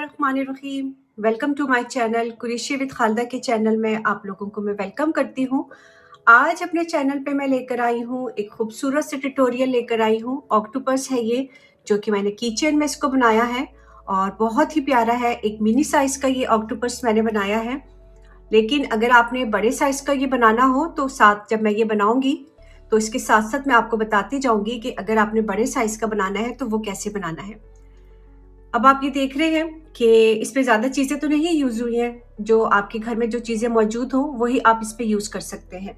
बिस्मिल्लाहिर्रहमानिर्रहीम। Welcome to my channel Qureshi with Khalda के channel में आप लोगों को मैं वेलकम करती हूँ। आज अपने चैनल पे मैं लेकर आई हूँ एक खूबसूरत से ट्यूटोरियल लेकर आई हूँ। ऑक्टोपस है ये, जो कि मैंने किचन में इसको बनाया है और बहुत ही प्यारा है। एक मिनी साइज़ का ये ऑक्टोपस मैंने बनाया है, लेकिन अगर आपने बड़े साइज़ का ये बनाना हो तो साथ जब मैं ये बनाऊँगी तो इसके साथ साथ मैं आपको बताती जाऊँगी कि अगर आपने बड़े साइज़ का बनाना है तो वो कैसे बनाना है। अब आप ये देख रहे हैं कि इसमें ज़्यादा चीज़ें तो नहीं यूज़ हुई हैं, जो आपके घर में जो चीज़ें मौजूद हो वही आप इस पे यूज़ कर सकते हैं।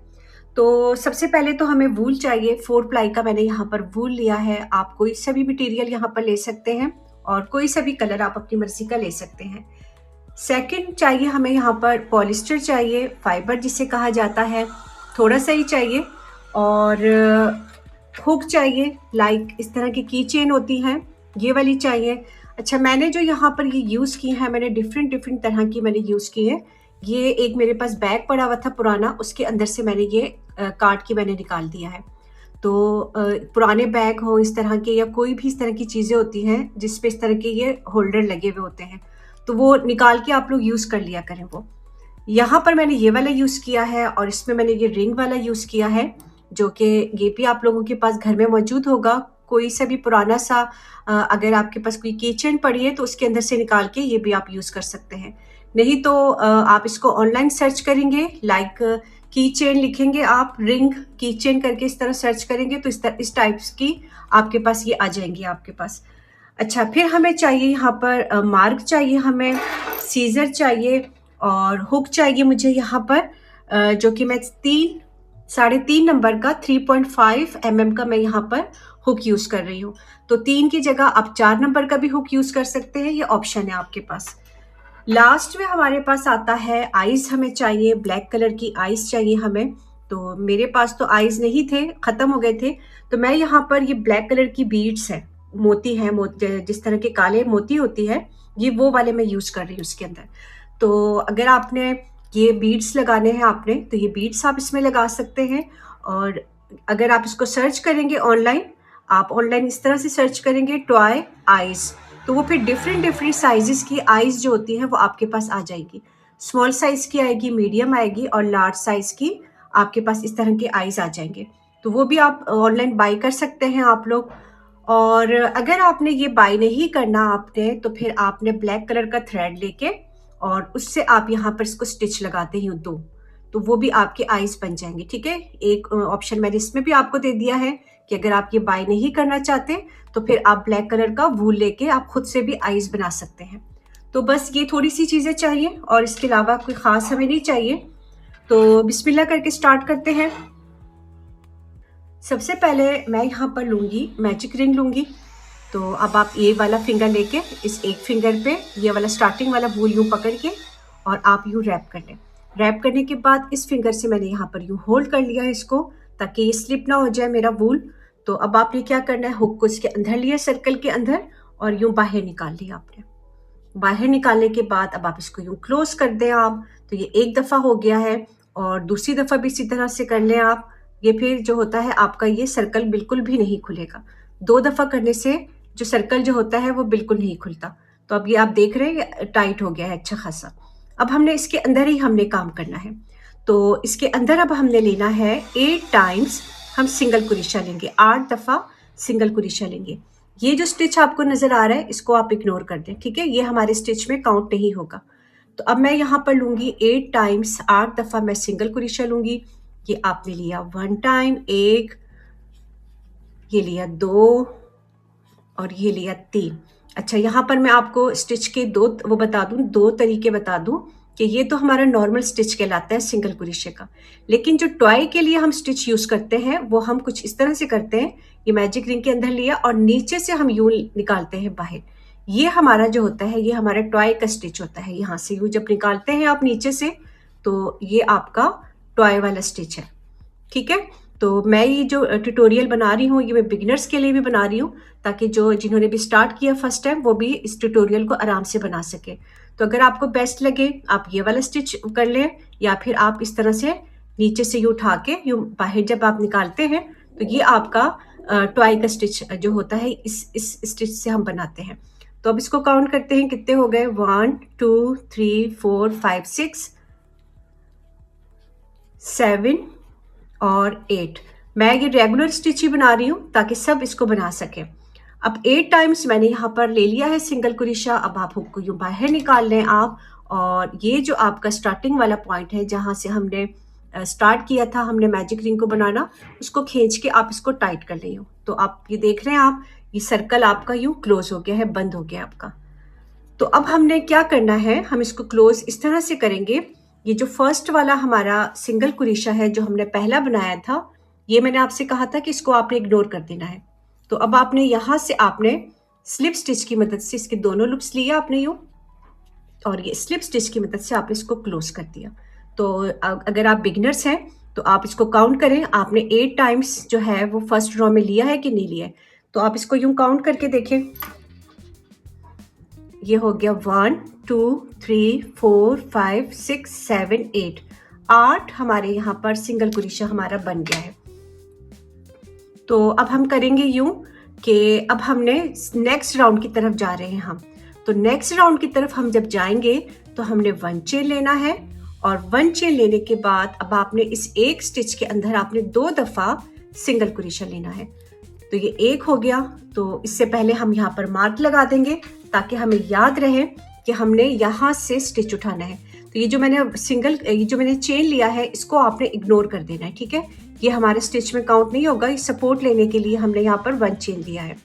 तो सबसे पहले तो हमें वूल चाहिए। 4 प्लाई का मैंने यहाँ पर वूल लिया है। आप कोई सा भी मटेरियल यहाँ पर ले सकते हैं और कोई सा भी कलर आप अपनी मर्ज़ी का ले सकते हैं। सेकंड चाहिए हमें यहाँ पर पॉलिस्टर चाहिए, फाइबर जिसे कहा जाता है, थोड़ा सा ही चाहिए। और हुक चाहिए, लाइक इस तरह की की चेन होती हैं, ये वाली चाहिए। अच्छा, मैंने जो यहाँ पर ये यूज़ की है, मैंने डिफरेंट तरह की मैंने यूज़ की है। ये एक मेरे पास बैग पड़ा हुआ था पुराना, उसके अंदर से मैंने ये काट के मैंने निकाल दिया है। तो पुराने बैग हो इस तरह के, या कोई भी इस तरह की चीज़ें होती हैं जिस पे इस तरह के ये होल्डर लगे हुए होते हैं, तो वो निकाल के आप लोग यूज़ कर लिया करें। वो यहाँ पर मैंने ये वाला यूज़ किया है और इसमें मैंने ये रिंग वाला यूज़ किया है, जो कि ये भी आप लोगों के पास घर में मौजूद होगा। कोई सा भी पुराना सा अगर आपके पास कोई की चेन पड़ी है तो उसके अंदर से निकाल के ये भी आप यूज़ कर सकते हैं। नहीं तो आप इसको ऑनलाइन सर्च करेंगे, लाइक की चेन लिखेंगे आप, रिंग की चेन करके इस तरह सर्च करेंगे तो इस टाइप्स की आपके पास ये आ जाएंगी आपके पास। अच्छा, फिर हमें चाहिए यहाँ पर मार्क चाहिए, हमें सीजर चाहिए और हुक चाहिए मुझे यहाँ पर, जो कि मैं 3.5 नंबर का 3.5 mm का मैं यहाँ पर हुक यूज़ कर रही हूँ। तो 3 की जगह आप 4 नंबर का भी हुक यूज़ कर सकते हैं, ये ऑप्शन है आपके पास। लास्ट में हमारे पास आता है आइज़ हमें चाहिए, ब्लैक कलर की आइज़ चाहिए हमें। तो मेरे पास तो आइज़ नहीं थे, ख़त्म हो गए थे, तो मैं यहाँ पर ये ब्लैक कलर की बीड्स है, मोती है, जिस तरह के काले मोती होती है, ये वो वाले मैं यूज़ कर रही हूँ इसके अंदर। तो अगर आपने ये बीड्स लगाने हैं आपने, तो ये बीड्स आप इसमें लगा सकते हैं। और अगर आप इसको सर्च करेंगे ऑनलाइन, आप ऑनलाइन इस तरह से सर्च करेंगे टॉय आइज़, तो वो फिर डिफरेंट साइजेस की आइज़ जो होती हैं वो आपके पास आ जाएगी। स्मॉल साइज़ की आएगी, मीडियम आएगी और लार्ज साइज़ की आपके पास इस तरह के आइज़ आ जाएंगे। तो वो भी आप ऑनलाइन बाई कर सकते हैं आप लोग। और अगर आपने ये बाई नहीं करना आपने, तो फिर आपने ब्लैक कलर का थ्रेड लेके और उससे आप यहाँ पर इसको स्टिच लगाते हैं 2, तो वो भी आपके आइज़ बन जाएंगे। ठीक है, एक ऑप्शन मैंने इसमें भी आपको दे दिया है कि अगर आप ये बाय नहीं करना चाहते तो फिर आप ब्लैक कलर का वूल लेके आप खुद से भी आइज़ बना सकते हैं। तो बस ये थोड़ी सी चीज़ें चाहिए और इसके अलावा कोई ख़ास हमें नहीं चाहिए। तो बिस्मिल्लाह करके स्टार्ट करते हैं। सबसे पहले मैं यहाँ पर लूँगी मैजिक रिंग लूँगी। तो अब आप ये वाला फिंगर लेके इस एक फिंगर पे ये वाला स्टार्टिंग वाला वूल यूँ पकड़ के और आप यूँ रैप कर लें। रैप करने के बाद इस फिंगर से मैंने यहाँ पर यूँ होल्ड कर लिया है इसको, ताकि ये स्लिप ना हो जाए मेरा वूल। तो अब आपने क्या करना है, हुक को इसके अंदर लिया, सर्कल के अंदर, और यूँ बाहर निकाल लिया आपने। बाहर निकालने के बाद अब आप इसको यूँ क्लोज कर दें आप। तो ये एक दफ़ा हो गया है और दूसरी दफ़ा भी इसी तरह से कर लें आप। ये फिर जो होता है आपका ये सर्कल बिल्कुल भी नहीं खुलेगा। 2 दफ़ा करने से जो सर्कल जो होता है वो बिल्कुल नहीं खुलता। तो अब ये आप देख रहे हैं टाइट हो गया है अच्छा खासा। अब हमने इसके अंदर ही हमने काम करना है। तो इसके अंदर अब हमने लेना है 8 टाइम्स हम सिंगल कुरेशा लेंगे, 8 दफ़ा सिंगल कुरेशा लेंगे। ये जो स्टिच आपको नज़र आ रहा है इसको आप इग्नोर कर दें, ठीक है, ये हमारे स्टिच में काउंट नहीं होगा। तो अब मैं यहाँ पर लूँगी 8 टाइम्स, 8 दफ़ा मैं सिंगल कुरेशा लूँगी। ये आपने लिया 1 टाइम 1, ये लिया 2 और ये लिया 3। अच्छा, यहाँ पर मैं आपको स्टिच के दो तरीके बता दूँ कि ये तो हमारा नॉर्मल स्टिच कहलाता है सिंगल कुरेशे का, लेकिन जो टॉय के लिए हम स्टिच यूज़ करते हैं वो हम कुछ इस तरह से करते हैं। ये मैजिक रिंग के अंदर लिया और नीचे से हम यूँ निकालते हैं बाहर। ये हमारा जो होता है ये हमारा टॉय का स्टिच होता है। यहाँ से यूँ जब निकालते हैं आप नीचे से, तो ये आपका टॉय वाला स्टिच है। ठीक है, तो मैं ये जो ट्यूटोरियल बना रही हूँ ये मैं बिगिनर्स के लिए भी बना रही हूँ, ताकि जो जिन्होंने भी स्टार्ट किया फर्स्ट टाइम वो भी इस ट्यूटोरियल को आराम से बना सके। तो अगर आपको बेस्ट लगे आप ये वाला स्टिच कर लें, या फिर आप इस तरह से नीचे से यूँ उठा के यूँ बाहर जब आप निकालते हैं तो ये आपका टॉय का स्टिच जो होता है इस स्टिच से हम बनाते हैं। तो अब इसको काउंट करते हैं, कितने हो गए, 1 2 3 4 5 6 7 और 8। मैं ये रेगुलर स्टिच ही बना रही हूँ ताकि सब इसको बना सकें। अब 8 टाइम्स मैंने यहाँ पर ले लिया है सिंगल क्रोशा। अब आप हुक को यूँ बाहर निकाल लें आप, और ये जो आपका स्टार्टिंग वाला पॉइंट है जहाँ से हमने स्टार्ट किया था हमने मैजिक रिंग को बनाना, उसको खींच के आप इसको टाइट कर लें। तो आप ये देख रहे हैं, आप ये सर्कल आपका यूँ क्लोज हो गया है, बंद हो गया आपका। तो अब हमने क्या करना है, हम इसको क्लोज इस तरह से करेंगे। ये जो फर्स्ट वाला हमारा सिंगल क्रोशा है जो हमने पहला बनाया था, ये मैंने आपसे कहा था कि इसको आपने इग्नोर कर देना है। तो अब आपने यहाँ से आपने स्लिप स्टिच की मदद से इसके दोनों लूप्स लिए आपने यूँ, और ये स्लिप स्टिच की मदद से आपने इसको क्लोज कर दिया। तो अगर आप बिगिनर्स हैं तो आप इसको काउंट करें, आपने 8 टाइम्स जो है वो फर्स्ट रो में लिया है कि नहीं लिया है। तो आप इसको यूँ काउंट करके देखें, ये हो गया 1 2 3 4 5 6 7 8। 8 हमारे यहाँ पर सिंगल क्रोशा हमारा बन गया है। तो अब हम करेंगे यूं कि अब हमने नेक्स्ट राउंड की तरफ जा रहे हैं हम। तो नेक्स्ट राउंड की तरफ हम जब जाएंगे तो हमने 1 चेन लेना है, और 1 चेन लेने के बाद अब आपने इस एक स्टिच के अंदर आपने 2 दफ़ा सिंगल क्रोशा लेना है। तो ये एक हो गया। तो इससे पहले हम यहाँ पर मार्क लगा देंगे ताकि हमें याद रहे कि हमने यहाँ से स्टिच उठाना है। तो ये जो मैंने चेन लिया है इसको आपने इग्नोर कर देना है, ठीक है। ये हमारे स्टिच में काउंट नहीं होगा, ये सपोर्ट लेने के लिए हमने यहाँ पर 1 चेन लिया है।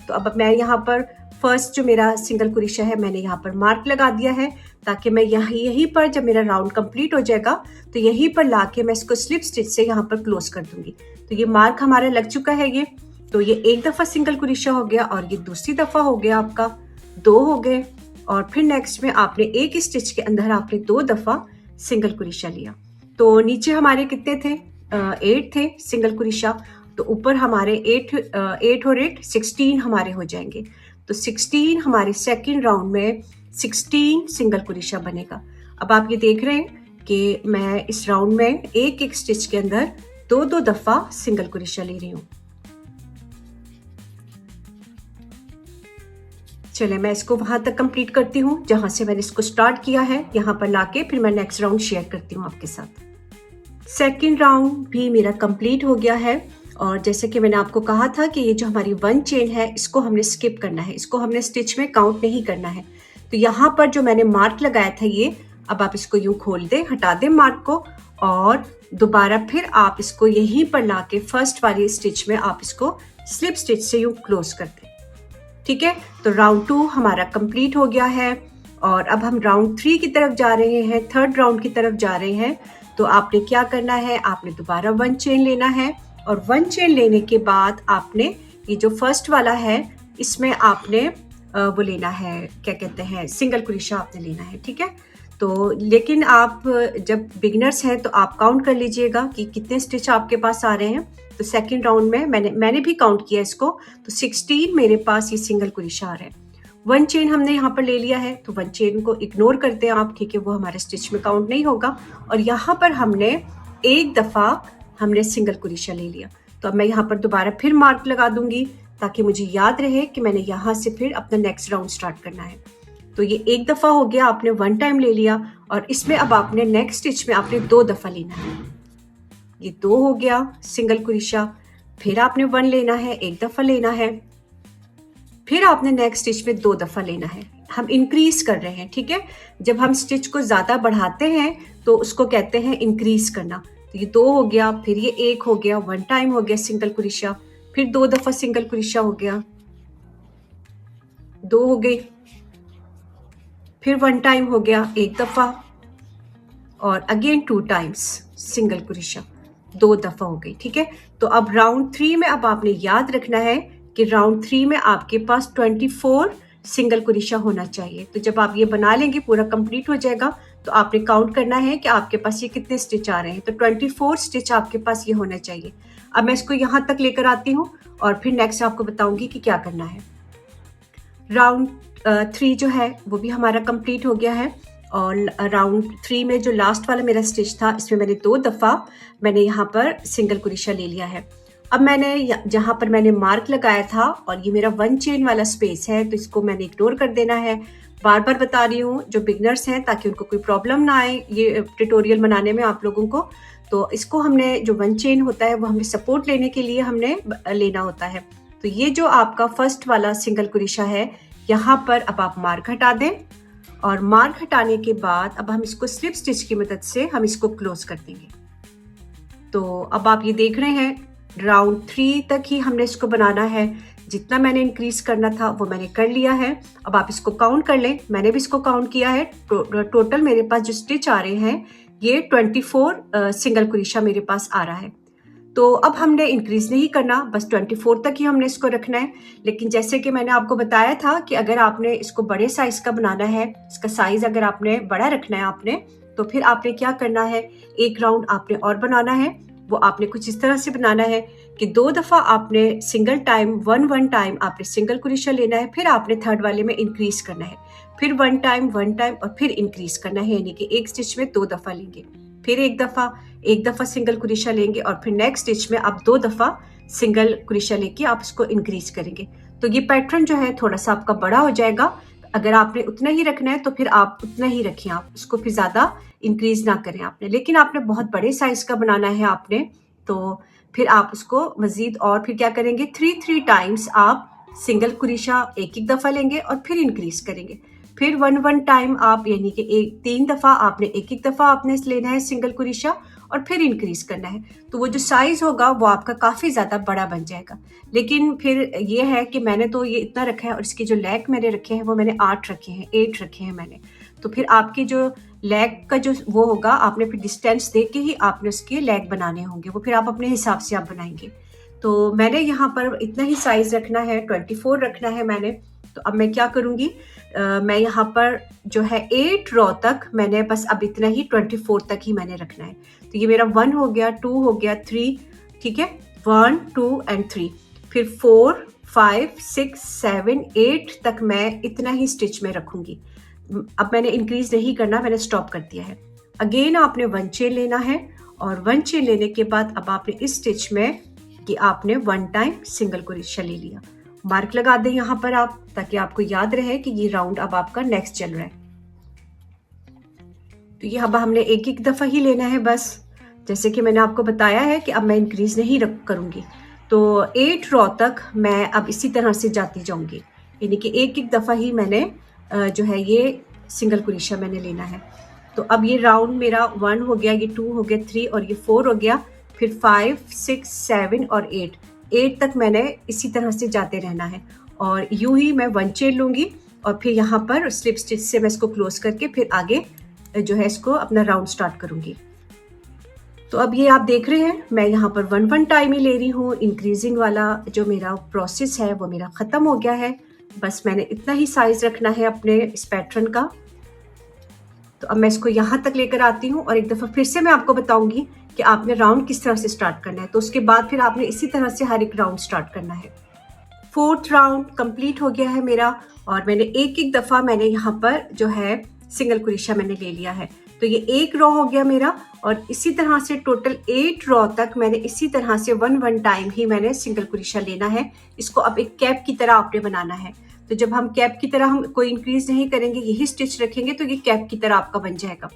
तो अब मैं यहाँ पर फर्स्ट जो मेरा सिंगल क्रोशा है मैंने यहाँ पर मार्क लगा दिया है, ताकि मैं यहीं पर जब मेरा राउंड कंप्लीट हो जाएगा तो यहीं पर लाके मैं इसको स्लिप स्टिच से यहाँ पर क्लोज कर दूंगी। तो ये मार्क हमारा लग चुका है ये। तो ये एक दफ़ा सिंगल क्रोशा हो गया, और ये दूसरी दफ़ा हो गया आपका 2 हो गए। और फिर नेक्स्ट में आपने एक स्टिच के अंदर आपने 2 दफ़ा सिंगल क्रोशा लिया। तो नीचे हमारे कितने थे, 8 थे सिंगल क्रोशा। तो ऊपर हमारे 8 और 8 16 हमारे हो जाएंगे। तो 16 हमारे सेकंड राउंड में 16 सिंगल क्रोशा बनेगा। अब आप ये देख रहे हैं कि मैं इस राउंड में एक एक स्टिच के अंदर 2-2 दफ़ा सिंगल क्रोशा ले रही हूँ। चले मैं इसको वहां तक कंप्लीट करती हूँ जहां से मैंने इसको स्टार्ट किया है। यहाँ पर लाके फिर मैं नेक्स्ट राउंड शेयर करती हूँ आपके साथ। सेकंड राउंड भी मेरा कंप्लीट हो गया है, और जैसे कि मैंने आपको कहा था कि ये जो हमारी 1 चेन है इसको हमने स्किप करना है, इसको हमने स्टिच में काउंट नहीं करना है। तो यहाँ पर जो मैंने मार्क लगाया था ये, अब आप इसको यूँ खोल दें, हटा दें मार्क को, और दोबारा फिर आप इसको यहीं पर लाके फर्स्ट वाली स्टिच में आप इसको स्लिप स्टिच से यूँ क्लोज कर दें, ठीक है। तो राउंड 2 हमारा कंप्लीट हो गया है, और अब हम राउंड 3 की तरफ जा रहे हैं, थर्ड राउंड की तरफ जा रहे हैं। तो आपने क्या करना है, आपने दोबारा 1 चेन लेना है, और 1 चेन लेने के बाद आपने ये जो फर्स्ट वाला है इसमें आपने वो लेना है, क्या कहते हैं, सिंगल क्रोशा आपने लेना है, ठीक है। तो लेकिन आप जब बिगिनर्स हैं तो आप काउंट कर लीजिएगा कि कितने स्टिच आपके पास आ रहे हैं। तो सेकंड राउंड में मैंने भी काउंट किया इसको, तो 16 मेरे पास ये सिंगल क्रोशा आ रहा है। 1 चेन हमने यहाँ पर ले लिया है, तो 1 चेन को इग्नोर करते हैं आप, ठीक है, वो हमारे स्टिच में काउंट नहीं होगा। और यहाँ पर हमने एक दफ़ा हमने सिंगल क्रोशा ले लिया। तो अब मैं यहाँ पर दोबारा फिर मार्क लगा दूंगी ताकि मुझे याद रहे कि मैंने यहाँ से फिर अपना नेक्स्ट राउंड स्टार्ट करना है। तो ये एक दफ़ा हो गया, आपने 1 टाइम ले लिया, और इसमें अब आपने नेक्स्ट स्टिच में आपने 2 दफ़ा लेना है। ये 2 हो गया सिंगल क्रोशा, फिर आपने 1 लेना है, एक दफ़ा लेना है, फिर आपने नेक्स्ट स्टिच में 2 दफ़ा लेना है। हम इंक्रीज कर रहे हैं, ठीक है। जब हम स्टिच को ज़्यादा बढ़ाते हैं तो उसको कहते हैं इंक्रीज करना। तो ये 2 हो गया, फिर ये 1 हो गया, 1 टाइम हो गया सिंगल क्रोशा, फिर 2 दफ़ा सिंगल क्रोशा हो गया, 2 हो गई, फिर 1 टाइम हो गया, एक दफ़ा, और अगेन 2 टाइम्स सिंगल क्रोशा, 2 दफ़ा हो गई, ठीक है। तो अब राउंड 3 में अब आपने याद रखना है कि राउंड 3 में आपके पास 24 सिंगल क्रोशा होना चाहिए। तो जब आप ये बना लेंगे, पूरा कंप्लीट हो जाएगा, तो आपने काउंट करना है कि आपके पास ये कितने स्टिच आ रहे हैं। तो 24 स्टिच आपके पास ये होना चाहिए। अब मैं इसको यहाँ तक लेकर आती हूँ और फिर नेक्स्ट आपको बताऊंगी कि क्या करना है। राउंड 3 जो है वो भी हमारा कंप्लीट हो गया है, और राउंड 3 में जो लास्ट वाला मेरा स्टिच था इसमें मैंने 2 दफ़ा मैंने यहाँ पर सिंगल क्रोशा ले लिया है। अब मैंने जहाँ पर मैंने मार्क लगाया था और ये मेरा 1 चेन वाला स्पेस है, तो इसको मैंने इग्नोर कर देना है। बार-बार बता रही हूँ जो बिगिनर्स हैं, ताकि उनको कोई प्रॉब्लम ना आए ये ट्यूटोरियल बनाने में आप लोगों को। तो इसको हमने जो 1 चेन होता है वो हमने सपोर्ट लेने के लिए हमने लेना होता है। तो ये जो आपका फर्स्ट वाला सिंगल क्रोशा है, यहाँ पर अब आप मार्क हटा दें और मार्क हटाने के बाद अब हम इसको स्लिप स्टिच की मदद से हम इसको क्लोज कर देंगे। तो अब आप ये देख रहे हैं राउंड 3 तक ही हमने इसको बनाना है। जितना मैंने इंक्रीज करना था वो मैंने कर लिया है। अब आप इसको काउंट कर लें, मैंने भी इसको काउंट किया है। टोटल मेरे पास जो स्टिच आ रहे हैं ये 24 सिंगल क्रोशा मेरे पास आ रहा है। तो अब हमने इंक्रीज नहीं करना, बस 24 तक ही हमने इसको रखना है। लेकिन जैसे कि मैंने आपको बताया था कि अगर आपने इसको बड़े साइज का बनाना है, इसका साइज अगर आपने बड़ा रखना है आपने, तो फिर आपने क्या करना है, एक राउंड आपने और बनाना है। वो आपने कुछ इस तरह से बनाना है कि 2 दफ़ा आपने सिंगल टाइम वन टाइम आपने सिंगल क्रोशा लेना है, फिर आपने थर्ड वाले में इंक्रीज करना है, फिर वन टाइम और फिर इंक्रीज करना है, यानी कि एक स्टिच में 2 दफ़ा लेंगे, फिर एक दफ़ा सिंगल क्रोशा लेंगे और फिर नेक्स्ट स्टिच में आप 2 दफ़ा सिंगल क्रोशा लेके आप इसको इंक्रीज करेंगे। तो ये पैटर्न जो है थोड़ा सा आपका बड़ा हो जाएगा। अगर आपने उतना ही रखना है तो फिर आप उतना ही रखें, आप इसको फिर ज़्यादा इंक्रीज ना करें आपने। लेकिन आपने बहुत बड़े साइज का बनाना है आपने, तो फिर आप उसको मज़ीद और फिर क्या करेंगे, 3 टाइम्स आप सिंगल क्रोशा एक दफ़ा लेंगे और फिर इंक्रीज करेंगे, फिर वन टाइम आप, यानी कि 3 दफ़ा आपने एक दफ़ा आपने लेना है सिंगल क्रोशा और फिर इंक्रीज करना है। तो वो जो साइज होगा वो आपका काफ़ी ज़्यादा बड़ा बन जाएगा। लेकिन फिर ये है कि मैंने तो ये इतना रखा है और इसकी जो लेग मैंने रखे हैं वो मैंने 8 रखे हैं, 8 रखे हैं मैंने। तो फिर आपकी जो लेग का जो वो होगा, आपने फिर डिस्टेंस दे के ही आपने उसके लेग बनाने होंगे, वो फिर आप अपने हिसाब से आप बनाएंगे। तो मैंने यहाँ पर इतना ही साइज रखना है, 24 रखना है मैंने। तो अब मैं क्या करूँगी, मैं यहाँ पर जो है 8 रो तक मैंने बस अब इतना ही 24 तक ही मैंने रखना है। तो ये मेरा 1 हो गया, 2 हो गया, 3, ठीक है, 1 2 एंड 3, फिर 4 5 6 7 8 तक मैं इतना ही स्टिच में रखूँगी। अब मैंने इंक्रीज नहीं करना, मैंने स्टॉप कर दिया है। अगेन आपने 1 चेन लेना है और 1 चेन लेने के बाद अब आपने इस स्टिच में कि आपने 1 टाइम सिंगल क्रोशा ले लिया। मार्क लगा दें यहाँ पर आप, ताकि आपको याद रहे कि ये राउंड अब आपका नेक्स्ट चल रहा है। तो ये अब हमने एक दफ़ा ही लेना है बस, जैसे कि मैंने आपको बताया है कि अब मैं इंक्रीज नहीं करूँगी। तो 8 रो तक मैं अब इसी तरह से जाती जाऊँगी, यानी कि एक दफ़ा ही मैंने जो है ये सिंगल क्रोशा मैंने लेना है। तो अब ये राउंड मेरा 1 हो गया, ये 2 हो गया, 3 और ये 4 हो गया, फिर 5 6 7 और 8 तक मैंने इसी तरह से जाते रहना है। और यूं ही मैं 1 चेन लूँगी और फिर यहाँ पर स्लिप स्टिच से मैं इसको क्लोज करके फिर आगे जो है इसको अपना राउंड स्टार्ट करूँगी। तो अब ये आप देख रहे हैं मैं यहाँ पर 1 टाइम ही ले रही हूँ। इंक्रीजिंग वाला जो मेरा प्रोसेस है वो मेरा ख़त्म हो गया है। बस मैंने इतना ही साइज रखना है अपने इस पैटर्न का। तो अब मैं इसको यहाँ तक लेकर आती हूँ और एक दफ़ा फिर से मैं आपको बताऊंगी कि आपने राउंड किस तरह से स्टार्ट करना है। तो उसके बाद फिर आपने इसी तरह से हर एक राउंड स्टार्ट करना है। 4th राउंड कंप्लीट हो गया है मेरा और मैंने एक दफ़ा मैंने यहाँ पर जो है सिंगल क्रोशा मैंने ले लिया है। तो ये एक रो हो गया मेरा और इसी तरह से टोटल 8 रो तक मैंने इसी तरह से 1 टाइम ही मैंने सिंगल क्रोशा लेना है। इसको अब एक कैप की तरह आपने बनाना है। तो जब हम कैप की तरह हम कोई इंक्रीज नहीं करेंगे, यही स्टिच रखेंगे, तो ये कैप की तरह आपका बन जाएगा।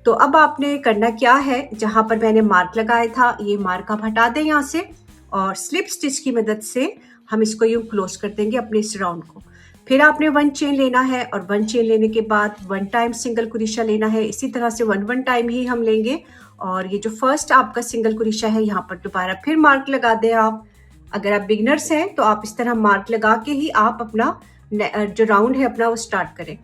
तो अब आपने करना क्या है, जहाँ पर मैंने मार्क लगाया था ये मार्क आप हटा दें यहाँ से और स्लिप स्टिच की मदद से हम इसको यूँ क्लोज कर देंगे अपने इस राउंड को। फिर आपने 1 चेन लेना है और 1 चेन लेने के बाद 1 टाइम सिंगल क्रोशा लेना है। इसी तरह से 1 टाइम ही हम लेंगे और ये जो फर्स्ट आपका सिंगल क्रोशा है यहाँ पर दोबारा फिर मार्क लगा दें आप। अगर आप बिगनर्स हैं तो आप इस तरह मार्क लगा के ही आप अपना जो राउंड है अपना वो स्टार्ट करें।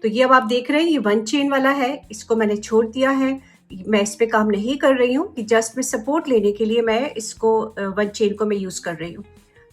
तो ये अब आप देख रहे हैं ये 1 चेन वाला है, इसको मैंने छोड़ दिया है। मैं इस पे काम नहीं कर रही हूँ कि जस्ट मैं सपोर्ट लेने के लिए मैं इसको 1 चेन को मैं यूज़ कर रही हूँ।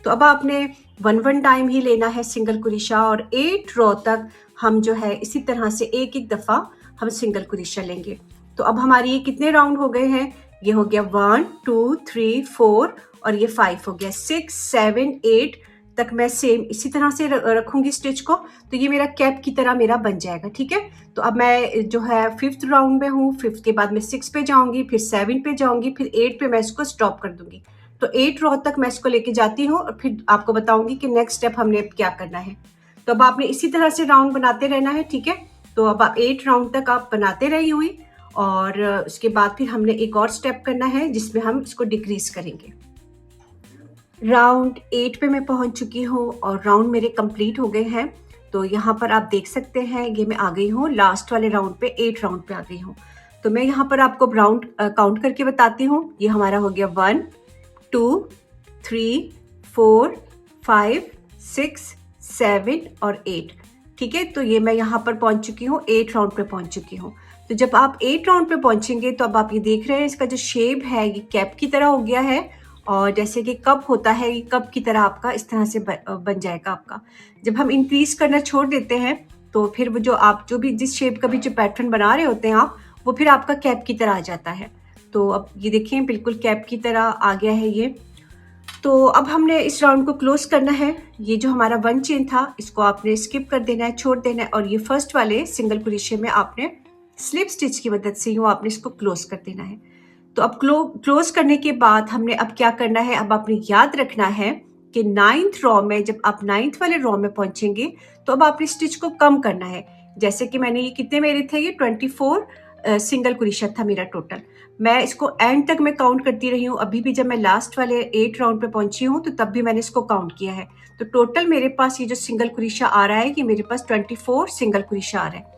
तो अब आपने 1 टाइम ही लेना है सिंगल क्रोशा और 8 रो तक हम जो है इसी तरह से एक दफ़ा हम सिंगल क्रोशा लेंगे। तो अब हमारी ये कितने राउंड हो गए हैं, ये हो गया 1 2 3 4 और ये 5 हो गया, 6 7 8 तक मैं सेम इसी तरह से रखूंगी स्टिच को। तो ये मेरा कैप की तरह मेरा बन जाएगा, ठीक है। तो अब मैं जो है 5th राउंड में हूँ, 5th के बाद मैं 6 पे जाऊंगी, फिर 7 पे जाऊंगी, फिर 8 पे मैं इसको स्टॉप कर दूंगी। तो 8 रो तक मैं इसको लेके जाती हूँ और फिर आपको बताऊंगी कि नेक्स्ट स्टेप हमने अब क्या करना है। तो अब आपने इसी तरह से राउंड बनाते रहना है, ठीक है। तो अब आप 8 राउंड तक आप बनाते रही हुई और उसके बाद फिर हमने एक और स्टेप करना है जिसमें हम इसको डिक्रीज करेंगे। राउंड 8 पे मैं पहुंच चुकी हूँ और राउंड मेरे कंप्लीट हो गए हैं। तो यहाँ पर आप देख सकते हैं ये मैं आ गई हूँ लास्ट वाले राउंड पे, 8 राउंड पे आ गई हूँ। तो मैं यहाँ पर आपको राउंड काउंट करके बताती हूँ। ये हमारा हो गया 1 2 3 4 5 6 7 और 8, ठीक है। तो ये मैं यहाँ पर पहुंच चुकी हूँ, 8 राउंड पे पहुंच चुकी हूँ। तो जब आप 8 राउंड पे पहुंचेंगे तो अब आप ये देख रहे हैं इसका जो शेप है ये कैप की तरह हो गया है, और जैसे कि कप होता है ये कप की तरह आपका इस तरह से बन जाएगा आपका। जब हम इंक्रीज करना छोड़ देते हैं तो फिर वो जो आप जो भी जिस शेप का भी जो पैटर्न बना रहे होते हैं आप, वो फिर आपका कैप की तरह आ जाता है। तो अब ये देखें बिल्कुल कैप की तरह आ गया है ये। तो अब हमने इस राउंड को क्लोज करना है। ये जो हमारा 1 चेन था इसको आपने स्किप कर देना है, छोड़ देना है, और ये फर्स्ट वाले सिंगल क्रोशे में आपने स्लिप स्टिच की मदद से यूँ आपने इसको क्लोज कर देना है। तो अब क्लोज करने के बाद हमने अब क्या करना है, अब आपने याद रखना है कि 9th रॉ में जब आप 9th वाले रॉ में पहुंचेंगे तो अब आपने स्टिच को कम करना है। जैसे कि मैंने ये कितने मेरे थे, ये 24 सिंगल क्रोशा था मेरा टोटल। मैं इसको एंड तक मैं काउंट करती रही हूँ। अभी भी जब मैं लास्ट वाले 8 राउंड पे पहुंची हूँ तो तब भी मैंने इसको काउंट किया है। तो टोटल मेरे पास ये जो सिंगल क्रोशा आ रहा है कि मेरे पास 24 सिंगल क्रोशा आ रहा है।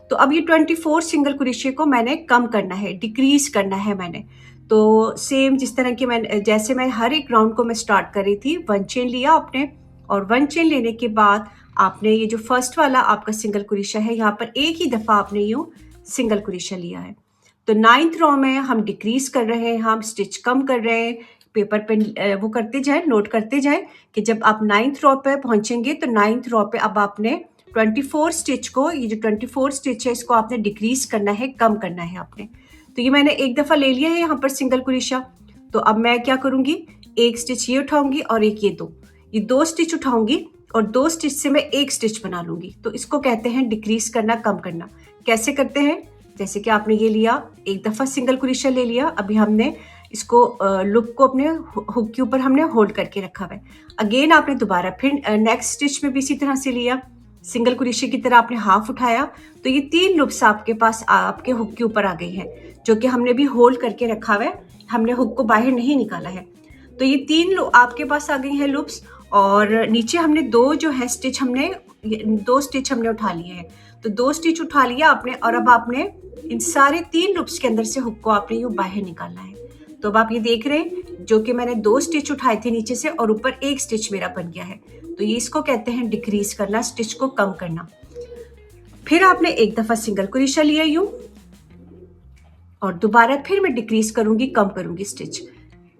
तो अब ये 24 सिंगल क्रोशे को मैंने कम करना है, डिक्रीज करना है मैंने। तो सेम जिस तरह की जैसे मैं हर एक राउंड को मैं स्टार्ट कर रही थी, 1 चेन लिया आपने, और 1 चेन लेने के बाद आपने ये जो फर्स्ट वाला आपका सिंगल क्रोशा है यहाँ पर एक ही दफ़ा आपने यूँ सिंगल क्रोशा लिया है। तो 9th रॉ में हम डिक्रीज कर रहे हैं, हम स्टिच कम कर रहे हैं। पेपर पे वो करते जाए, नोट करते जाए कि जब आप 9th रॉ पे पहुंचेंगे तो 9th रॉ पे अब आपने 24 स्टिच को, ये जो 24 स्टिच है इसको आपने डिक्रीज करना है, कम करना है आपने। तो ये मैंने एक दफ़ा ले लिया है यहाँ पर सिंगल क्रोशा। तो अब मैं क्या करूँगी, एक स्टिच ये उठाऊंगी और एक ये दो स्टिच उठाऊंगी और 2 स्टिच से मैं एक स्टिच बना लूंगी। तो इसको कहते हैं डिक्रीज करना, कम करना। कैसे करते हैं, जैसे कि आपने ये लिया, एक दफ़ा सिंगल क्रोशा ले लिया, अभी हमने इसको लूप को अपने हुक के ऊपर हमने होल्ड करके रखा हुआ है। अगेन आपने दोबारा फिर नेक्स्ट स्टिच में भी इसी तरह से लिया, सिंगल क्रोशे की तरह आपने हाफ उठाया। तो ये 3 लूप्स आपके पास आपके हुक के ऊपर आ गई हैं, जो कि हमने भी होल्ड करके रखा हुआ है, हमने हुक को बाहर नहीं निकाला है। तो ये 3 आपके पास आ गई हैं लूप्स, और नीचे हमने 2 जो है स्टिच हमने 2 स्टिच हमने उठा लिए हैं। तो 2 स्टिच उठा लिया आपने, और अब आपने इन सारे 3 लूप्स के अंदर से हुक को आपने यूँ बाहर निकालना है। तो अब आप ये देख रहे हैं जो कि मैंने 2 स्टिच उठाए थे नीचे से और ऊपर एक स्टिच मेरा बन गया है। तो ये इसको कहते हैं डिक्रीज करना, स्टिच को कम करना। फिर आपने एक दफ़ा सिंगल क्रोशा लिया यूँ, और दोबारा फिर मैं डिक्रीज करूंगी, कम करूंगी स्टिच।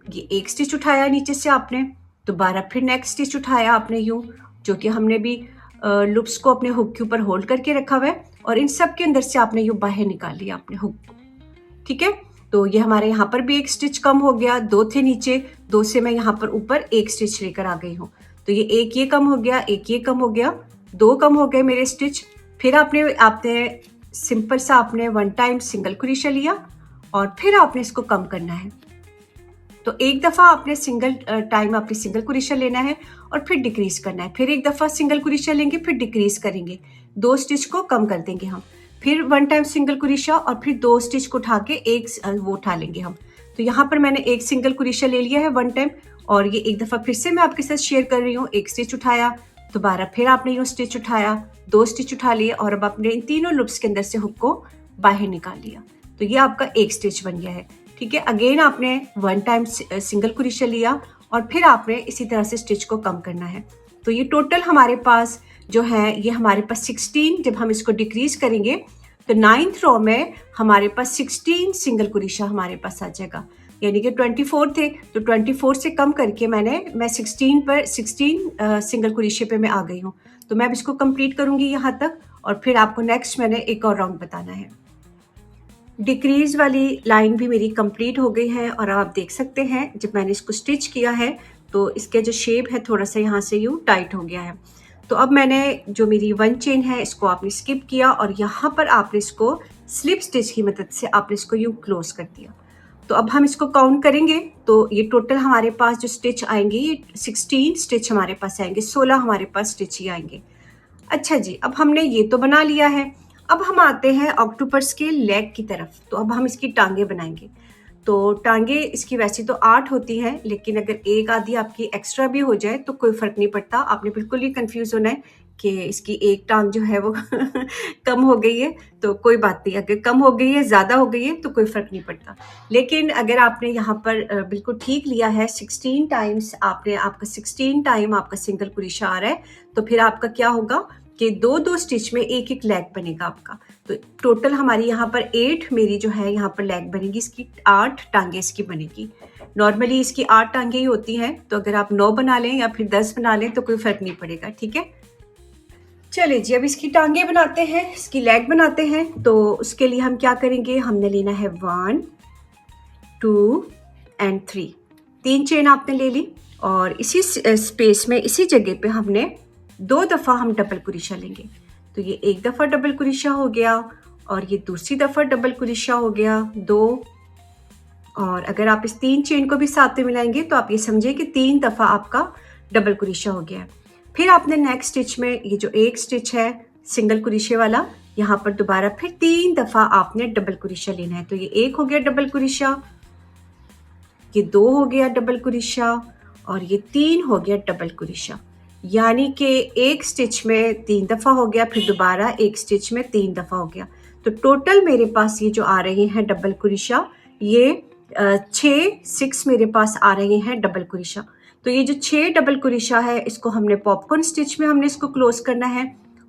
ये एक स्टिच उठाया नीचे से आपने, दोबारा फिर नेक्स्ट स्टिच उठाया आपने यूँ, जो कि हमने भी लूप्स को अपने हुक के ऊपर होल्ड करके रखा हुआ है, और इन सब के अंदर से आपने यूँ बाहर निकाल लिया अपने हुक को, ठीक है। तो ये हमारे यहाँ पर भी एक स्टिच कम हो गया, 2 थे नीचे, 2 से मैं यहाँ पर ऊपर एक स्टिच लेकर आ गई हूँ। तो ये एक ये कम हो गया, एक ये कम हो गया, 2 कम हो गए मेरे स्टिच। फिर आपने सिंपल सा आपने 1 टाइम सिंगल क्रोशा लिया और फिर आपने इसको कम करना है। तो एक दफ़ा आपने सिंगल क्रोशा लेना है और फिर डिक्रीज करना है। फिर एक दफ़ा सिंगल क्रोशा लेंगे, फिर डिक्रीज करेंगे, 2 स्टिच को कम कर देंगे हम। फिर 1 टाइम सिंगल क्रोशा और फिर 2 स्टिच को उठा के एक वो उठा लेंगे हम। तो यहाँ पर मैंने एक सिंगल क्रोशा ले लिया है 1 टाइम, और ये एक दफ़ा फिर से मैं आपके साथ शेयर कर रही हूँ। एक स्टिच उठाया, दोबारा फिर आपने यूँ स्टिच उठाया, 2 स्टिच उठा लिए, और अब आपने इन तीनों लूप्स के अंदर से हुक को बाहर निकाल लिया। तो ये आपका एक स्टिच बन गया है, ठीक है। अगेन आपने 1 टाइम सिंगल क्रोशा लिया और फिर आपने इसी तरह से स्टिच को कम करना है। तो ये टोटल हमारे पास जो है, ये हमारे पास 16, जब हम इसको डिक्रीज करेंगे तो 9th रॉ में हमारे पास 16 सिंगल क्रोशा हमारे पास आ जाएगा। यानी कि 24 थे, तो 24 से कम करके मैं 16 सिंगल क्रोशे पे मैं आ गई हूँ। तो मैं अब इसको कंप्लीट करूँगी यहाँ तक, और फिर आपको नेक्स्ट मैंने एक और राउंड बताना है। डिक्रीज वाली लाइन भी मेरी कंप्लीट हो गई है, और आप देख सकते हैं जब मैंने इसको स्टिच किया है तो इसके जो शेप है थोड़ा सा यहाँ से यूँ टाइट हो गया है। तो अब मैंने जो मेरी 1 चेन है इसको आपने स्किप किया, और यहाँ पर आपने इसको स्लिप स्टिच की मदद से आपने इसको यूँ क्लोज कर दिया। तो अब हम इसको काउंट करेंगे तो ये टोटल हमारे पास जो स्टिच आएंगे ये 16 स्टिच हमारे पास आएंगे, 16 हमारे पास स्टिच ही आएंगे। अच्छा जी, अब हमने ये तो बना लिया है। अब हम आते हैं ऑक्टोपस के लेग की तरफ। तो अब हम इसकी टांगे बनाएंगे। तो टांगे इसकी वैसे तो 8 होती हैं, लेकिन अगर एक आधी आपकी एक्स्ट्रा भी हो जाए तो कोई फ़र्क नहीं पड़ता। आपने बिल्कुल ही कंफ्यूज होना है कि इसकी एक टांग जो है वो कम हो गई है, तो कोई बात नहीं। अगर कम हो गई है, ज़्यादा हो गई है तो कोई फ़र्क नहीं पड़ता। लेकिन अगर आपने यहाँ पर बिल्कुल ठीक लिया है, 16 टाइम्स आपका 16 टाइम आपका सिंगल क्रोशा आ रहा है, तो फिर आपका क्या होगा कि 2-2 स्टिच में एक-एक लेग बनेगा आपका। तो टोटल हमारी यहाँ पर 8 मेरी जो है यहाँ पर लेग बनेगी, इसकी 8 टांगे इसकी बनेगी। नॉर्मली इसकी 8 टांगे ही होती हैं, तो अगर आप 9 बना लें या फिर 10 बना लें तो कोई फ़र्क नहीं पड़ेगा, ठीक है। चलिए जी, अब इसकी टांगे बनाते हैं, इसकी लेग बनाते हैं। तो उसके लिए हम क्या करेंगे, हमने लेना है 1 2 एंड 3, 3 चेन आपने ले ली और इसी स्पेस में इसी जगह पे हमने 2 दफ़ा हम डबल क्रोशा लेंगे। तो ये एक दफ़ा डबल क्रोशा हो गया और ये दूसरी दफ़ा डबल क्रोशा हो गया 2। और अगर आप इस 3 चेन को भी साथ में मिलाएंगे तो आप ये समझिए कि 3 दफ़ा आपका डबल क्रोशा हो गया। फिर आपने नेक्स्ट स्टिच में ये जो एक स्टिच है सिंगल क्रोशे वाला, यहाँ पर दोबारा फिर 3 दफ़ा आपने डबल क्रोशा लेना है। तो ये एक हो गया डबल क्रोशा, ये 2 हो गया डबल क्रोशा और ये 3 हो गया डबल क्रोशा। यानी कि एक स्टिच में 3 दफ़ा हो गया, फिर दोबारा एक स्टिच में 3 दफ़ा हो गया। तो टोटल मेरे पास ये जो आ रहे हैं डबल क्रोशा, ये 6 मेरे पास आ रहे हैं डबल क्रोशा। तो ये जो 6 डबल क्रोशा है, इसको हमने पॉपकॉर्न स्टिच में हमने इसको क्लोज करना है।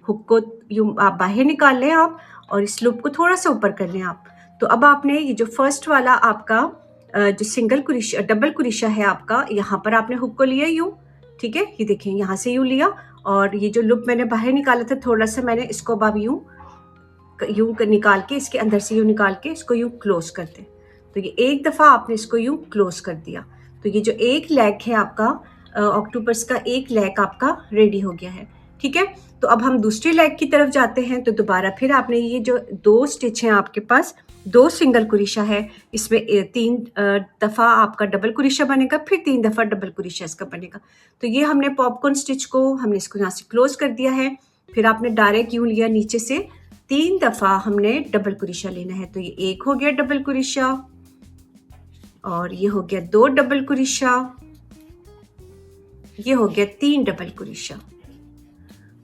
हुक को यूँ आप बाहर निकाल लें आप और इस लूप को थोड़ा सा ऊपर कर लें आप। तो अब आपने ये जो फर्स्ट वाला आपका जो सिंगल क्रोशा डबल क्रोशा है आपका, यहाँ पर आपने हुक को लिया यूँ, ठीक है, ये देखें यहाँ से यूँ लिया और ये जो लूप मैंने बाहर निकाला था थोड़ा सा, मैंने इसको अब यूँ निकाल के इसके अंदर से यूँ निकाल के इसको यूँ क्लोज कर दें। तो ये एक दफ़ा आपने इसको यूँ क्लोज कर दिया। तो ये जो एक लेग है आपका ऑक्टोपस का, एक लेग आपका रेडी हो गया है, ठीक है। तो अब हम दूसरी लेग की तरफ जाते हैं। तो दोबारा फिर आपने ये जो 2 स्टिच हैं आपके पास, 2 सिंगल क्रोशा है, इसमें 3 दफ़ा आपका डबल क्रोशा बनेगा, फिर 3 दफ़ा डबल क्रोशा इसका बनेगा। तो ये हमने पॉपकॉर्न स्टिच को हमने इसको यहाँ से क्लोज कर दिया है। फिर आपने डायरेक्ट यूँ लिया नीचे से, 3 दफ़ा हमने डबल क्रोशा लेना है। तो ये एक हो गया डबल क्रोशा और ये हो गया 2 डबल क्रोशा, ये हो गया 3 डबल क्रोशा।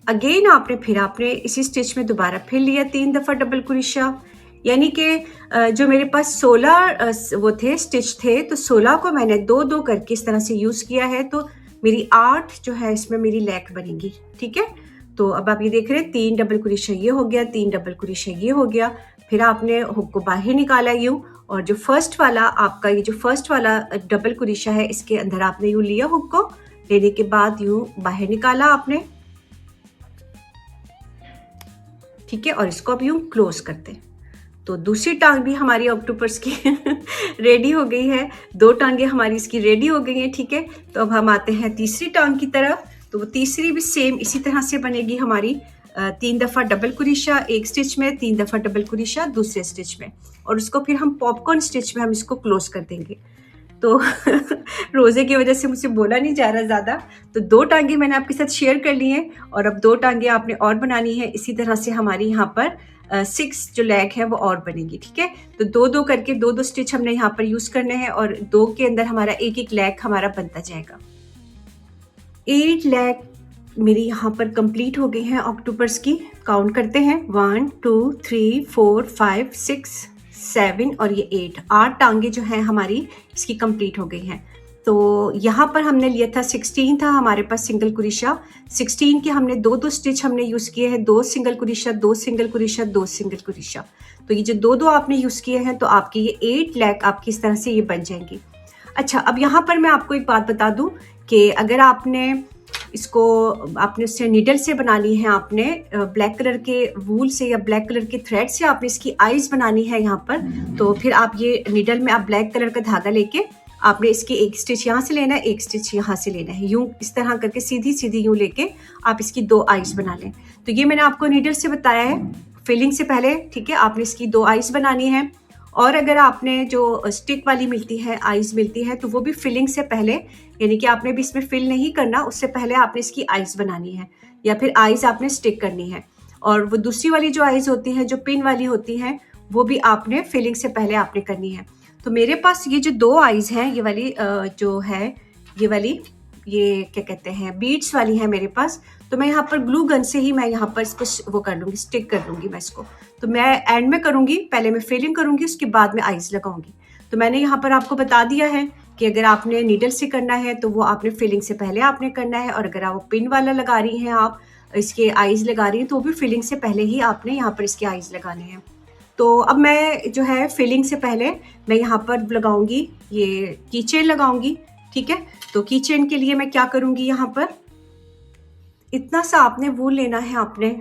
अगेन आपने इसी स्टिच में दोबारा फिर लिया 3 दफ़ा डबल क्रोशा। यानी कि जो मेरे पास 16 वो थे स्टिच थे, तो 16 को मैंने 2-2 करके इस तरह से यूज़ किया है। तो मेरी 8 जो है इसमें मेरी लेग बनेगी, ठीक है। तो अब आप ये देख रहे हैं 3 डबल क्रोशा ये हो गया, 3 डबल क्रोशा ये हो गया। फिर आपने हुक को बाहर निकाला यूँ और जो फर्स्ट वाला आपका ये जो फर्स्ट वाला डबल क्रोशा है, इसके अंदर आपने यूँ लिया, हुक को लेने के बाद यूँ बाहर निकाला आपने, ठीक है, और इसको अब यूँ क्लोज करते हैं। तो दूसरी टांग भी हमारी ऑक्टोपस की रेडी हो गई है, 2 टांगे हमारी इसकी रेडी हो गई हैं, ठीक है। तो अब हम आते हैं तीसरी टांग की तरफ। तो वो तीसरी भी सेम इसी तरह से बनेगी हमारी, 3 दफ़ा डबल क्रोशा एक स्टिच में, 3 दफ़ा डबल क्रोशा दूसरे स्टिच में, और उसको फिर हम पॉपकॉर्न स्टिच में हम इसको क्लोज कर देंगे। तो रोज़े की वजह से मुझसे बोला नहीं जा रहा ज़्यादा। तो 2 टांगे मैंने आपके साथ शेयर कर ली हैं और अब 2 टांगे आपने और बनानी है। इसी तरह से हमारी यहाँ पर 6 जो लेग है वो और बनेगी, ठीक है। तो 2-2 करके 2-2 स्टिच हमने यहाँ पर यूज़ करने हैं और 2 के अंदर हमारा एक-एक लेग हमारा बनता जाएगा। 8 लेग मेरी यहाँ पर कंप्लीट हो गई हैं ऑक्टोपस की। काउंट करते हैं, 1 2 3 4 5 6 7 और ये 8 टांगे जो हैं हमारी इसकी कंप्लीट हो गई हैं। तो यहाँ पर हमने लिया था 16 था हमारे पास सिंगल क्रोशा, 16 के हमने 2-2 स्टिच हमने यूज़ किए हैं, 2 single crochet 2 single crochet 2 single crochet. तो ये जो 2-2 आपने यूज़ किए हैं, तो आपकी ये 8 लेग आपकी इस तरह से ये बन जाएंगी। अच्छा, अब यहाँ पर मैं आपको एक बात बता दूँ कि अगर आपने उससे नीडल से बनानी है, आपने ब्लैक कलर के वूल से या ब्लैक कलर के थ्रेड से आपने इसकी आइज़ बनानी है यहाँ पर, तो फिर आप ये नीडल में आप ब्लैक कलर का धागा लेके आपने इसकी एक स्टिच यहाँ से लेना है, एक स्टिच यहाँ से लेना है, यूँ इस तरह करके सीधी सीधी यूँ लेके आप इसकी 2 आइज़ बना लें। तो ये मैंने आपको नीडल से बताया है फिलिंग से पहले, ठीक है। आपने इसकी 2 आइज़ बनानी है और अगर आपने जो स्टिक वाली मिलती है, आईज़ मिलती है, तो वो भी फिलिंग से पहले, यानी कि आपने भी इसमें फिल नहीं करना, उससे पहले आपने इसकी आईज़ बनानी है या फिर आईज़ आपने स्टिक करनी है। और वो दूसरी वाली जो आईज़ होती हैं, जो पिन वाली होती हैं, वो भी आपने फिलिंग से पहले आपने करनी है। तो मेरे पास ये जो 2 आईज़ हैं, ये वाली जो है, ये वाली, ये क्या कहते हैं, बीड्स वाली है मेरे पास। तो मैं यहाँ पर ग्लू गन से ही मैं यहाँ पर इसको वो कर लूँगी, स्टिक कर लूँगी मैं इसको। तो मैं एंड में करूँगी, पहले मैं फिलिंग करूँगी, उसके बाद में आईज़ लगाऊँगी। तो मैंने यहाँ पर आपको बता दिया है कि अगर आपने नीडल से करना है तो वो आपने फिलिंग से पहले आपने करना है, और अगर आप वो पिन वाला लगा रही हैं, आप इसके आईज़ लगा रही हैं, तो वो भी फिलिंग से पहले ही आपने यहाँ पर इसके आईज़ लगाने हैं। तो अब मैं जो है फिलिंग से पहले मैं यहाँ पर लगाऊंगी, ये की चेन लगाऊंगी, ठीक है। तो की चेन के लिए मैं क्या करूंगी, यहाँ पर इतना सा आपने वूल लेना है, आपने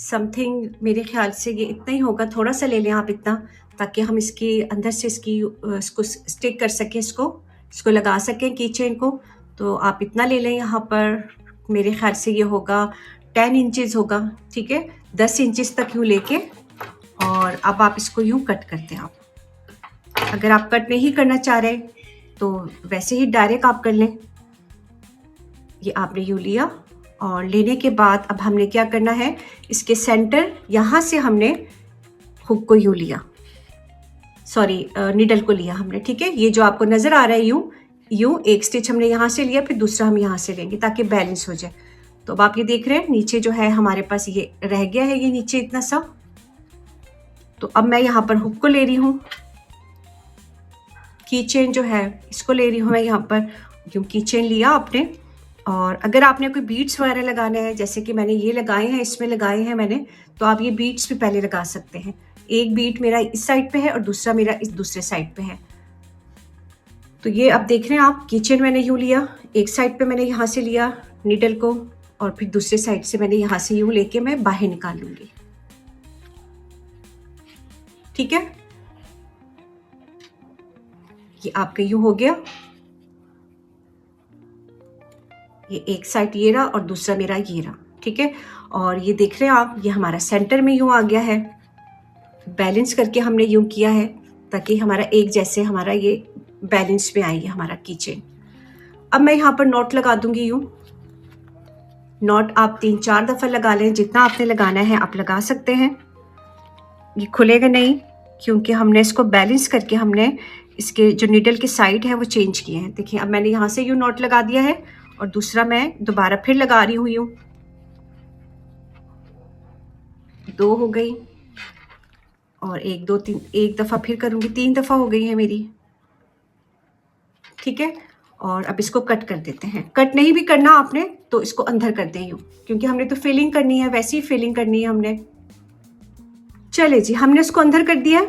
समथिंग, मेरे ख्याल से ये इतना ही होगा, थोड़ा सा ले लें आप इतना, ताकि हम इसके अंदर से इसको स्टिक कर सकें, इसको लगा सकें की चेन को। तो आप इतना ले लें, यहाँ पर मेरे ख्याल से ये होगा 10 इंचेस होगा, ठीक है। 10 इंचेस तक यूँ लेके, और अब आप इसको यूँ कट करते हैं। आप अगर आप कट नहीं करना चाह रहे तो वैसे ही डायरेक्ट आप कर लें। ये आपने यूँ लिया, और लेने के बाद अब हमने क्या करना है, इसके सेंटर यहाँ से हमने हुक को यूँ लिया, सॉरी नीडल को लिया हमने, ठीक है। ये जो आपको नज़र आ रहा है यूँ एक स्टिच हमने यहाँ से लिया, फिर दूसरा हम यहाँ से लेंगे ताकि बैलेंस हो जाए। तो अब आप ये देख रहे हैं नीचे जो है हमारे पास ये रह गया है, ये नीचे इतना सा। तो अब मैं यहाँ पर हुक को ले रही हूँ, की चेन जो है इसको ले रही हूँ मैं यहाँ पर, यूँ की चेन लिया आपने। और अगर आपने कोई बीड्स वगैरह लगाने हैं, जैसे कि मैंने ये लगाए हैं, इसमें लगाए हैं मैंने, तो आप ये बीड्स भी पहले लगा सकते हैं। एक बीड मेरा इस साइड पे है और दूसरा मेरा इस दूसरे साइड पे है। तो ये अब देख रहे हैं आप, की चेन मैंने यूँ लिया, एक साइड पे मैंने यहाँ से लिया नीडल को, और फिर दूसरे साइड से मैंने यहाँ से यूँ लेके मैं बाहर निकाल लूँगी, ठीक है। ये आपका यूँ हो गया, ये एक साइड ये रहा और दूसरा मेरा ये रहा, ठीक है। और ये देख रहे हैं आप, ये हमारा सेंटर में यूँ आ गया है, बैलेंस करके हमने यूँ किया है ताकि हमारा एक जैसे हमारा ये बैलेंस में आई है हमारा की चेन। अब मैं यहाँ पर नॉट लगा दूंगी यूँ। नॉट आप 3-4 दफ़ा लगा लें, जितना आपने लगाना है आप लगा सकते हैं। ये खुलेगा नहीं क्योंकि हमने इसको बैलेंस करके हमने इसके जो नीडल के साइड है वो चेंज किए हैं। देखिए अब मैंने यहाँ से यूँ नॉट लगा दिया है, और दूसरा मैं दोबारा फिर लगा रही हूँ यूँ। 2 हो गई, और 1 2 3, एक दफ़ा फिर करूँगी, 3 दफ़ा हो गई है मेरी, ठीक है। और अब इसको कट कर देते हैं। कट नहीं भी करना आपने तो इसको अंदर कर दें यूँ, क्योंकि हमने तो फिलिंग करनी है, वैसी ही फिलिंग करनी है हमने। चले जी, हमने इसको अंदर कर दिया,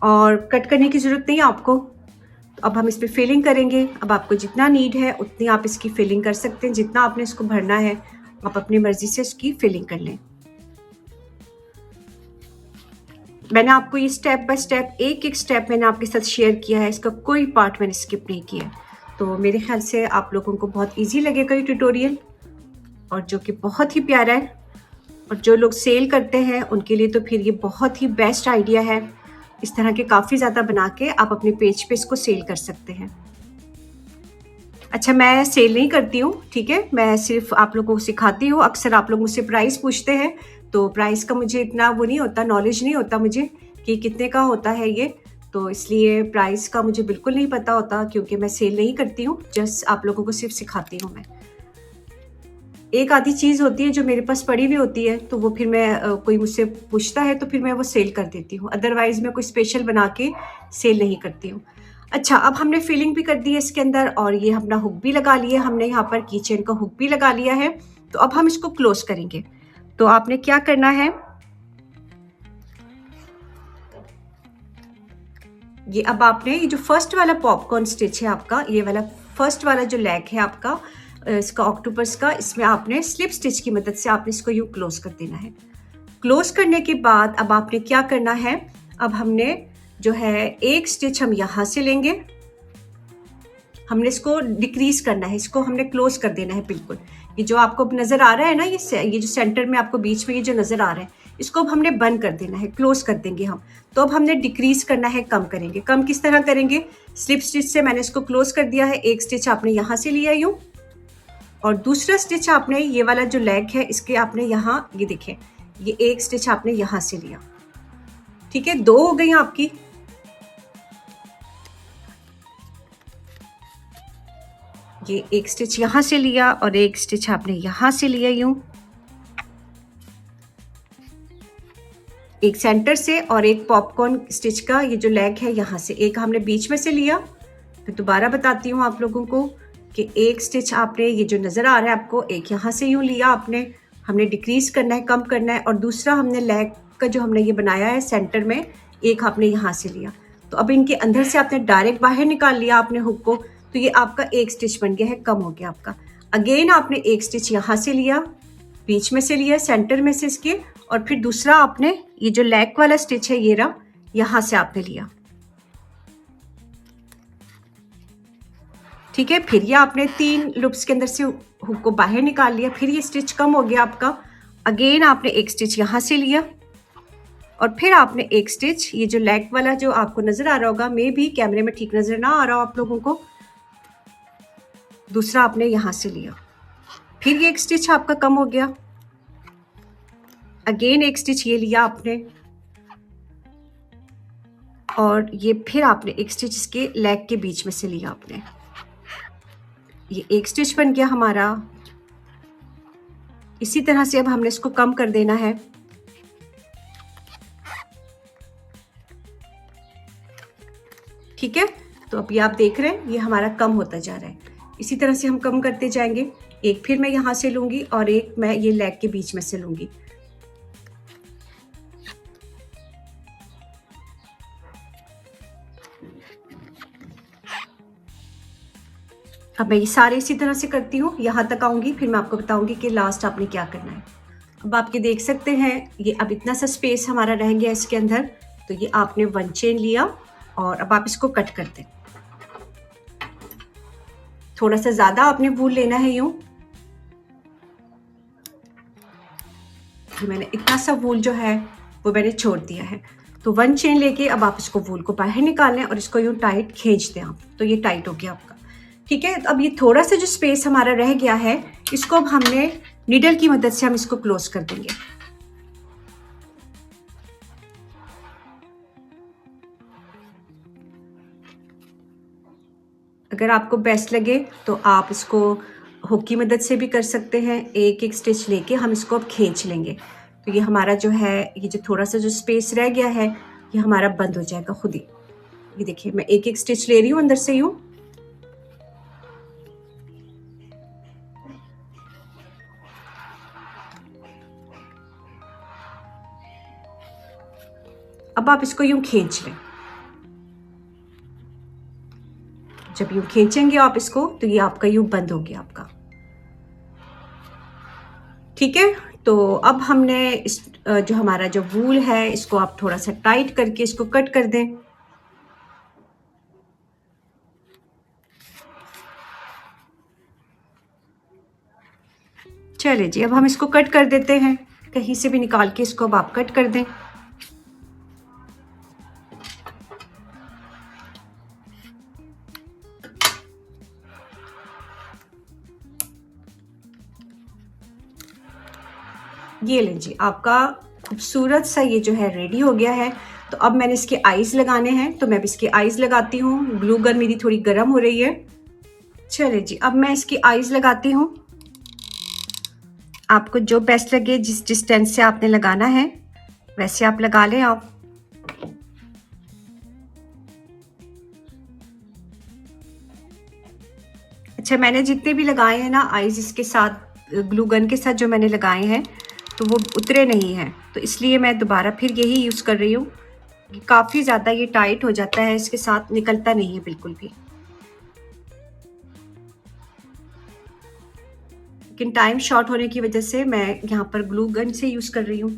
और कट करने की ज़रूरत नहीं है आपको। तो अब हम इस पर फिलिंग करेंगे। अब आपको जितना नीड है उतनी आप इसकी फिलिंग कर सकते हैं, जितना आपने इसको भरना है आप अपनी मर्ज़ी से इसकी फिलिंग कर लें। मैंने आपको ये स्टेप बाय स्टेप, एक एक स्टेप मैंने आपके साथ शेयर किया है, इसका कोई पार्ट मैंने स्किप नहीं किया। तो मेरे ख्याल से आप लोगों को बहुत इजी लगेगा ये ट्यूटोरियल, और जो कि बहुत ही प्यारा है। और जो लोग सेल करते हैं उनके लिए तो फिर ये बहुत ही बेस्ट आइडिया है। इस तरह के काफ़ी ज़्यादा बना के आप अपने पेज पे इसको सेल कर सकते हैं। अच्छा, मैं सेल नहीं करती हूँ, ठीक है, मैं सिर्फ आप लोगों को सिखाती हूँ। अक्सर आप लोग मुझसे प्राइस पूछते हैं, तो प्राइस का मुझे इतना वो नहीं होता, नॉलेज नहीं होता मुझे कि कितने का होता है ये, तो इसलिए प्राइस का मुझे बिल्कुल नहीं पता होता, क्योंकि मैं सेल नहीं करती हूँ, जस्ट आप लोगों को सिर्फ सिखाती हूँ मैं। एक आधी चीज़ होती है जो मेरे पास पड़ी हुई होती है, तो वो फिर मैं कोई मुझसे पूछता है तो फिर मैं वो सेल कर देती हूँ, अदरवाइज़ मैं कोई स्पेशल बना के सेल नहीं करती हूँ। अच्छा, अब हमने फिलिंग भी कर दी है इसके अंदर, और ये अपना हुक भी लगा लिया, हमने यहाँ पर की चेन का हुक भी लगा लिया है। तो अब हम इसको क्लोज करेंगे। तो आपने क्या करना है, ये अब आपने ये जो फर्स्ट वाला पॉपकॉर्न स्टिच है आपका, ये वाला फर्स्ट वाला जो लेग है आपका इसका ऑक्टोपस का, इसमें आपने स्लिप स्टिच की मदद से आपने इसको यूँ क्लोज कर देना है। क्लोज करने के बाद अब आपने क्या करना है, अब हमने जो है एक स्टिच हम यहाँ से लेंगे, हमने इसको डिक्रीज करना है, इसको हमने क्लोज कर देना है बिल्कुल। ये जो आपको नज़र आ रहा है ना, ये जो सेंटर में आपको बीच में ये जो नज़र आ रहा है, इसको अब हमने बंद कर देना है, क्लोज कर देंगे हम। तो अब हमने डिक्रीज करना है, कम करेंगे। कम किस तरह करेंगे? स्लिप स्टिच से मैंने इसको क्लोज कर दिया है। एक स्टिच आपने यहाँ से लिया यूँ, और दूसरा स्टिच आपने ये वाला जो लेग है इसके आपने यहाँ, ये देखें, ये एक स्टिच आपने यहाँ से लिया। ठीक है, 2 हो गई आपकी। ये एक स्टिच यहाँ से लिया और एक स्टिच आपने यहाँ से लिया यूं, एक सेंटर से और एक पॉपकॉर्न स्टिच का ये जो लेग है यहाँ से एक हमने बीच में से लिया। फिर दोबारा बताती हूँ आप लोगों को कि एक स्टिच आपने ये जो नज़र आ रहा है आपको, एक यहाँ से यूँ लिया आपने, हमने डिक्रीज करना है, कम करना है, और दूसरा हमने लेग का जो हमने ये बनाया है सेंटर में, एक आपने यहाँ से लिया। तो अब इनके अंदर से आपने डायरेक्ट बाहर निकाल लिया आपने हुक को, तो ये आपका एक स्टिच बन गया है, कम हो गया आपका। अगेन आपने एक स्टिच यहाँ से लिया, बीच में से लिया, सेंटर में से इसके, और फिर दूसरा आपने ये जो लेग वाला स्टिच है ये रहा, यहाँ से आपने लिया। ठीक है, फिर ये आपने 3 लूप्स के अंदर से हुक को बाहर निकाल लिया, फिर ये स्टिच कम हो गया आपका। अगेन आपने एक स्टिच यहाँ से लिया और फिर आपने एक स्टिच, ये जो लेग वाला जो आपको नज़र आ रहा होगा, मे भी कैमरे में ठीक नज़र ना आ रहा हो आप लोगों को, दूसरा आपने यहाँ से लिया, फिर ये एक स्टिच आपका कम हो गया। अगेन एक स्टिच ये लिया आपने, और ये फिर आपने एक स्टिच इसके लेग के बीच में से लिया आपने, ये एक स्टिच बन गया हमारा। इसी तरह से अब हमने इसको कम कर देना है। ठीक है, तो अभी आप देख रहे हैं ये हमारा कम होता जा रहा है। इसी तरह से हम कम करते जाएंगे। एक फिर मैं यहाँ से लूँगी और एक मैं ये लेग के बीच में से लूँगी। अब मैं ये सारे इसी तरह से करती हूँ, यहाँ तक आऊँगी, फिर मैं आपको बताऊँगी कि लास्ट आपने क्या करना है। अब आपके देख सकते हैं ये अब इतना सा स्पेस हमारा रह गया इसके अंदर, तो ये आपने 1 चेन लिया और अब आप इसको कट कर दें। थोड़ा सा ज़्यादा आपने वूल लेना है यूँ, मैंने इतना सा वूल जो है वो मैंने छोड़ दिया है। तो 1 चेन लेके अब आप इसको वूल को बाहर निकाल लें और इसको यूँ टाइट खींच दें आप, तो ये टाइट हो गया आपका। ठीक है, अब ये थोड़ा सा जो स्पेस हमारा रह गया है, इसको अब हमने नीडल की मदद से हम इसको क्लोज कर देंगे। अगर आपको बेस्ट लगे तो आप इसको हुक की मदद से भी कर सकते हैं। एक एक स्टिच लेके हम इसको अब खींच लेंगे, तो ये हमारा जो है, ये जो थोड़ा सा जो स्पेस रह गया है ये हमारा बंद हो जाएगा खुद ही। ये देखिए मैं एक एक स्टिच ले रही हूँ अंदर से यूँ, अब आप इसको यूं खींच लें। जब यूं खींचेंगे आप इसको, तो ये आपका यूं बंद हो गया आपका। ठीक है, तो अब हमने इस जो हमारा जो वूल है इसको आप थोड़ा सा टाइट करके इसको कट कर दें। चलिए जी, अब हम इसको कट कर देते हैं, कहीं से भी निकाल के इसको अब आप कट कर दें। ये लें जी, आपका खूबसूरत सा ये जो है रेडी हो गया है। तो अब मैंने इसके आईज लगाने हैं, तो मैं अब इसकी आईज लगाती हूँ। ग्लू गन मेरी थोड़ी गर्म हो रही है। चलिए जी, अब मैं इसकी आईज लगाती हूँ। आपको जो बेस्ट लगे, जिस डिस्टेंस से आपने लगाना है वैसे आप लगा लें आप। अच्छा, मैंने जितने भी लगाए हैं ना आईज इसके साथ, ग्लू गन के साथ जो मैंने लगाए हैं, तो वो उतरे नहीं हैं, तो इसलिए मैं दोबारा फिर यही यूज़ कर रही हूँ। काफ़ी ज़्यादा ये टाइट हो जाता है, इसके साथ निकलता नहीं है बिल्कुल भी। लेकिन टाइम शॉर्ट होने की वजह से मैं यहाँ पर ग्लू गन से यूज़ कर रही हूँ।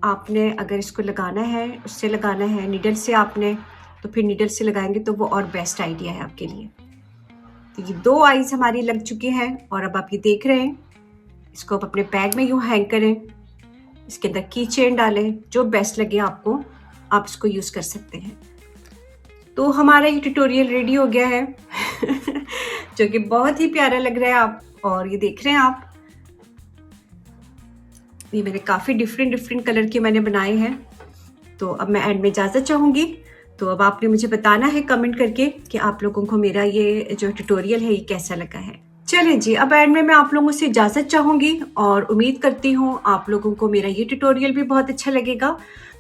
आपने अगर इसको लगाना है, उससे लगाना है निडल से आपने, तो फिर निडल से लगाएंगे तो वो और बेस्ट आइडिया है आपके लिए। ये 2 आईज़ हमारी लग चुकी हैं और अब आप ये देख रहे हैं, इसको आप अपने बैग में यूँ हैंग करें, इसके अंदर की चेन डालें, जो बेस्ट लगे आपको, आप इसको यूज़ कर सकते हैं। तो हमारा ये ट्यूटोरियल रेडी हो गया है जो कि बहुत ही प्यारा लग रहा है आप, और ये देख रहे हैं आप, ये मैंने काफ़ी डिफरेंट कलर के मैंने बनाए हैं। तो अब मैं एंड में इजाज़त चाहूँगी। तो अब आपने मुझे बताना है कमेंट करके कि आप लोगों को मेरा ये जो ट्यूटोरियल है ये कैसा लगा है। चलिए जी, अब एंड में मैं आप लोगों से इजाज़त चाहूँगी और उम्मीद करती हूँ आप लोगों को मेरा ये ट्यूटोरियल भी बहुत अच्छा लगेगा।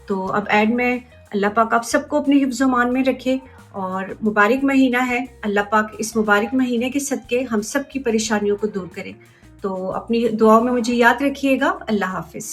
तो अब एंड में अल्लाह पाक आप सबको अपने हिफ्ज़ अमान में रखे, और मुबारक महीना है, अल्लाह पाक इस मुबारक महीने के सदके हम सब की परेशानियों को दूर करे। तो अपनी दुआओं में मुझे याद रखिएगा। अल्लाह हाफ़िज़।